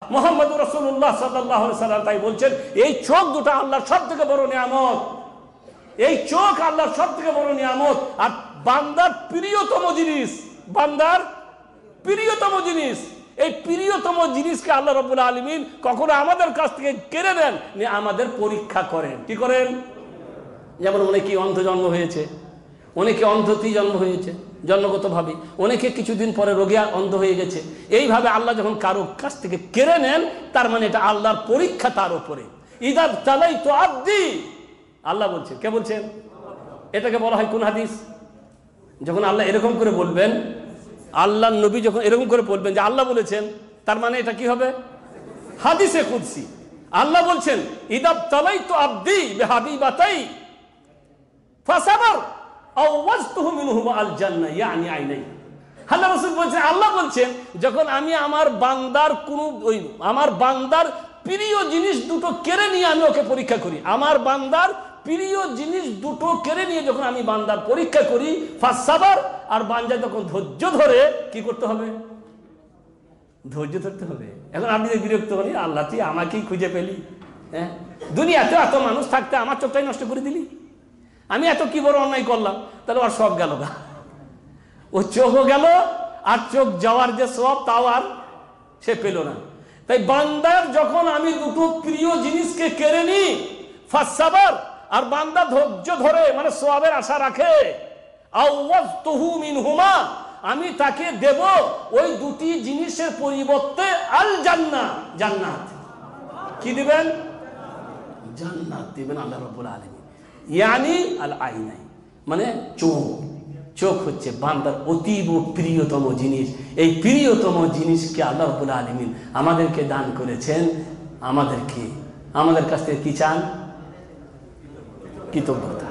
মুহাম্মদুর রাসূলুল্লাহ সাল্লাল্লাহু আলাইহি সাল্লাম তাই বলছেন, এই চোখ দুটো আল্লাহর সবথেকে বড় নিয়ামত। এই চোখ আল্লাহর সবথেকে বড় নিয়ামত। আর বান্দার প্রিয়তম জিনিস, বান্দার প্রিয়তম জিনিস, এই প্রিয়তম জিনিসকে আল্লাহ রাব্বুল আলামিন কখনো আমাদের কাছ থেকে কেড়ে নেন, আমাদের পরীক্ষা করেন। কি করেন? যেমন অনেকে অন্ধ জন্ম হয়েছে, অনেকে অন্ধতেই জন্ম হয়েছে জন্মগতভাবে, অনেকে কিছুদিন পরে রোগে অন্ধ হয়ে গেছে। এইভাবে আল্লাহ যখন কারো কাছ থেকে কেড়ে নেন, তার মানে এটা আল্লাহর পরীক্ষা তার উপরে। ইদা তালাইতু আব্দি, আল্লাহ বলছেন, কে বলছেন? এটাকে বলা হয় কোন হাদিস? যখন আল্লাহ এরকম করে বলবেন, আল্লাহ নবী যখন এরকম করে বলবেন যে আল্লাহ বলেছেন, তার মানে এটা কি হবে? হাদিসে কুদসি। আল্লাহ বলছেন, ইদা তালাইতু আব্দি বিহাবিবাতাই ফাসাবার আওয়াজতুহু মিনহুমা আল জান্নাহ ইয়ানি আইনাই। আল্লাহ রাসূল বলছেন, আল্লাহ বলছেন, যখন আমি আমার বান্দার আমার বান্দার প্রিয় জিনিস দুটো কেড়ে নিয়ে আমি ওকে পরীক্ষা করি, আমার বান্দার প্রিয় জিনিস দুটো কেড়ে নিয়ে যখন আমি বান্দার পরীক্ষা করি, ফাসাবার, আর বান্দা যখন ধৈর্য ধরে, কি করতে হবে? ধৈর্য ধরতে হবে। এখন আপনি যে বিরক্ত হলি, আল্লাহ তুই আমাকেই খুঁজে পেলি, হ্যাঁ, দুনিয়াতে এত মানুষ থাকতে আমার চোখটাই নষ্ট করে দিলি, আমি এত কি বড় অন্যায় করলাম, তাহলে আর সব গেল গা, ও চোখও গেল, আর চোখ যাওয়ার যে সব তাও আর সে পেল না। তাই বান্দার যখন আমি দুটো প্রিয় জিনিসকে কেড়ে নিই, ফাসাবার, আর বান্দা ধৈর্য ধরে, মানে সওয়াবের আশা রাখে, আওয়াজতুহু মিনহুমা, আমি তাকে দেব ওই দুটি জিনিসের পরিবর্তে আল জান্নাহ, জান্নাত। কি দিবেন? জান্নাত দিবেন আল্লাহ রাব্বুল আলামিন। ইয়ানি আল আইনাই, মানে চোখ। চোখ হচ্ছে বান্দার অতীব প্রিয়তম জিনিস। এই প্রিয়তম জিনিসকে আল্লাহ রাব্বুল আলামিন আমাদেরকে দান করেছেন। আমাদের কাছ থেকে কি চান? কৃতজ্ঞতা।